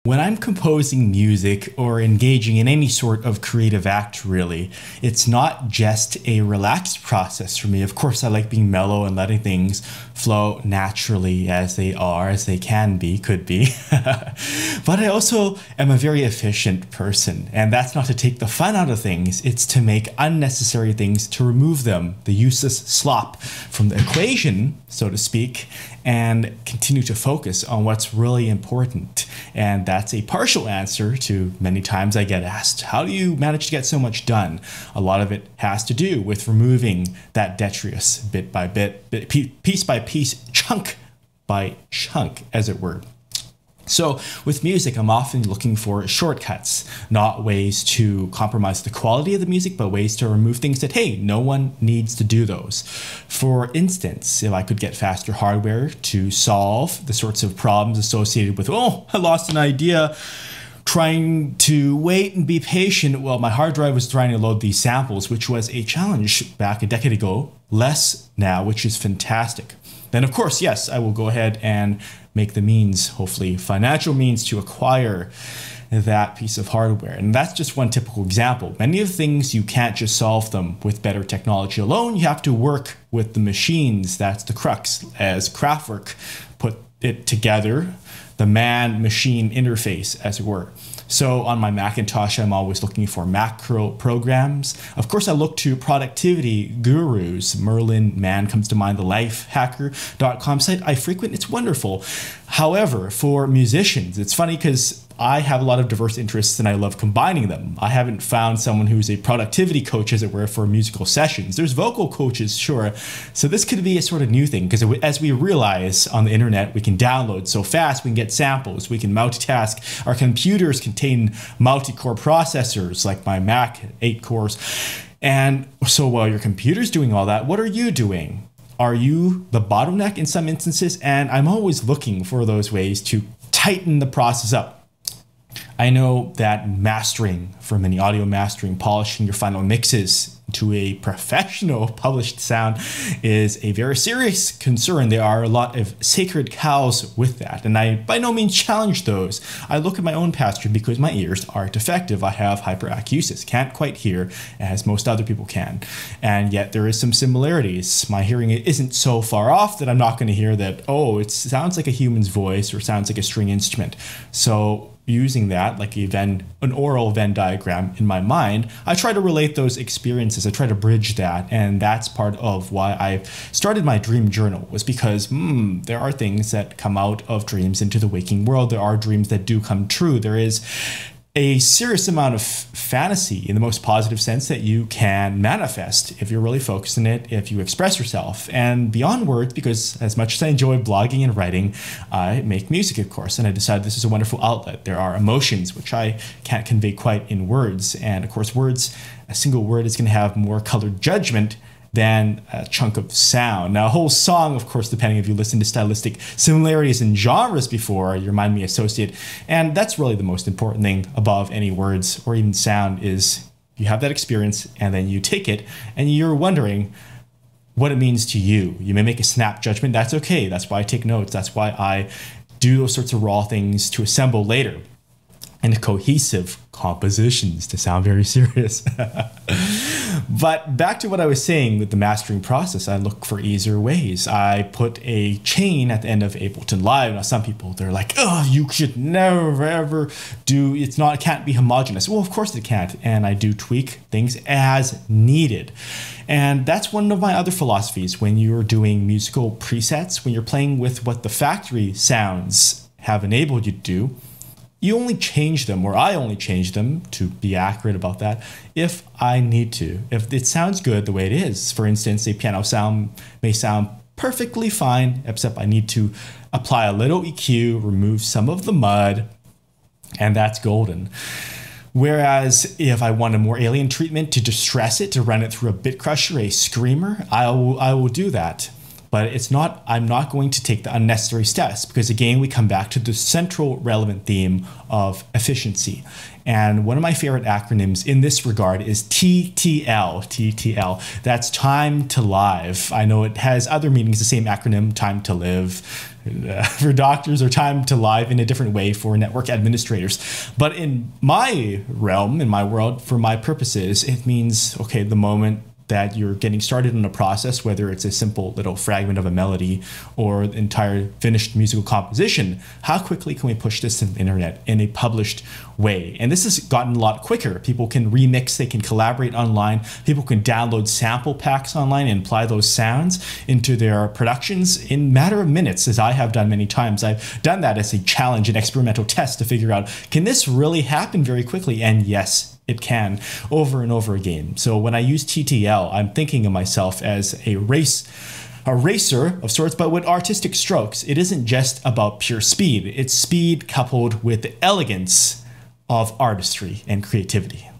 When I'm composing music or engaging in any sort of creative act, really, it's not just a relaxed process for me. Of course, I like being mellow and letting things flow naturally as they are, as they can be, could be. But I also am a very efficient person, and that's not to take the fun out of things. It's to make unnecessary things, to remove them, the useless slop from the equation, so to speak, and continue to focus on what's really important. And that's a partial answer to many times I get asked, how do you manage to get so much done? A lot of it has to do with removing that detritus bit by bit, piece by piece, chunk by chunk, as it were. So with music, I'm often looking for shortcuts, not ways to compromise the quality of the music, but ways to remove things that, hey, no one needs to do those. For instance, if I could get faster hardware to solve the sorts of problems associated with, oh, I lost an idea, trying to wait and be patient. Well, my hard drive was trying to load these samples, which was a challenge back a decade ago, less now, which is fantastic. Then, of course, yes, I will go ahead and make the means, hopefully financial means, to acquire that piece of hardware. And that's just one typical example. Many of the things, you can't just solve them with better technology alone. You have to work with the machines. That's the crux. As Kraftwerk put it together, the man-machine interface, as it were. So on my Macintosh, I'm always looking for macro programs. Of course, I look to productivity gurus. Merlin Mann comes to mind, the lifehacker.com site I frequent. It's wonderful. However, for musicians, it's funny because I have a lot of diverse interests and I love combining them. I haven't found someone who's a productivity coach, as it were, for musical sessions. There's vocal coaches, sure. So this could be a sort of new thing, because as we realize on the internet, we can download so fast, we can get samples, we can multitask. Our computers contain multi-core processors like my Mac, 8 cores. And so while your computer's doing all that, what are you doing? Are you the bottleneck in some instances? And I'm always looking for those ways to tighten the process up. I know that mastering, for many audio mastering, polishing your final mixes to a professional published sound is a very serious concern. There are a lot of sacred cows with that, and I by no means challenge those. I look at my own pasture because my ears are defective. I have hyperacusis, can't quite hear as most other people can, and yet there is some similarities. My hearing isn't so far off that I'm not going to hear that, oh, it sounds like a human's voice or sounds like a string instrument. So using that like an oral Venn diagram in my mind, I try to relate those experiences. I try to bridge that. And that's part of why I started my dream journal, was because there are things that come out of dreams into the waking world. There are dreams that do come true. There is a serious amount of fantasy in the most positive sense that you can manifest if you're really focused on it, if you express yourself. And beyond words, because as much as I enjoy blogging and writing, I make music, of course, and I decided this is a wonderful outlet. There are emotions which I can't convey quite in words. And of course, words, a single word is going to have more colored judgment than a chunk of sound. Now, a whole song, of course, depending if you listen to stylistic similarities in genres before, your mind may associate. And that's really the most important thing above any words or even sound, is you have that experience and then you take it and you're wondering what it means to you. You may make a snap judgment. That's okay. That's why I take notes. That's why I do those sorts of raw things to assemble later and cohesive compositions, to sound very serious. But back to what I was saying with the mastering process, I look for easier ways. I put a chain at the end of Ableton Live. Now, some people, they're like, oh, you should never ever do, it can't be homogeneous. Well, of course it can't. And I do tweak things as needed. And that's one of my other philosophies when you're doing musical presets, when you're playing with what the factory sounds have enabled you to do. You only change them, or I only change them, to be accurate about that, if I need to. If it sounds good the way it is. For instance, a piano sound may sound perfectly fine, except I need to apply a little EQ, remove some of the mud, and that's golden. Whereas if I want a more alien treatment, to distress it, to run it through a bit crusher, a screamer, I will do that. But I'm not going to take the unnecessary steps because, again, we come back to the central relevant theme of efficiency. And one of my favorite acronyms in this regard is TTL. TTL. That's time to live. I know it has other meanings, the same acronym, time to live, for doctors, or time to live in a different way for network administrators. But in my realm, in my world, for my purposes, it means, okay, the moment that you're getting started in a process, whether it's a simple little fragment of a melody or the entire finished musical composition, how quickly can we push this to the internet in a published way? And this has gotten a lot quicker. People can remix, they can collaborate online, people can download sample packs online and apply those sounds into their productions in a matter of minutes, as I have done many times. I've done that as a challenge, an experimental test to figure out, can this really happen very quickly? And yes, it can, over and over again. So when I use TTL, I'm thinking of myself as a racer of sorts, but with artistic strokes. It isn't just about pure speed. It's speed coupled with the elegance of artistry and creativity.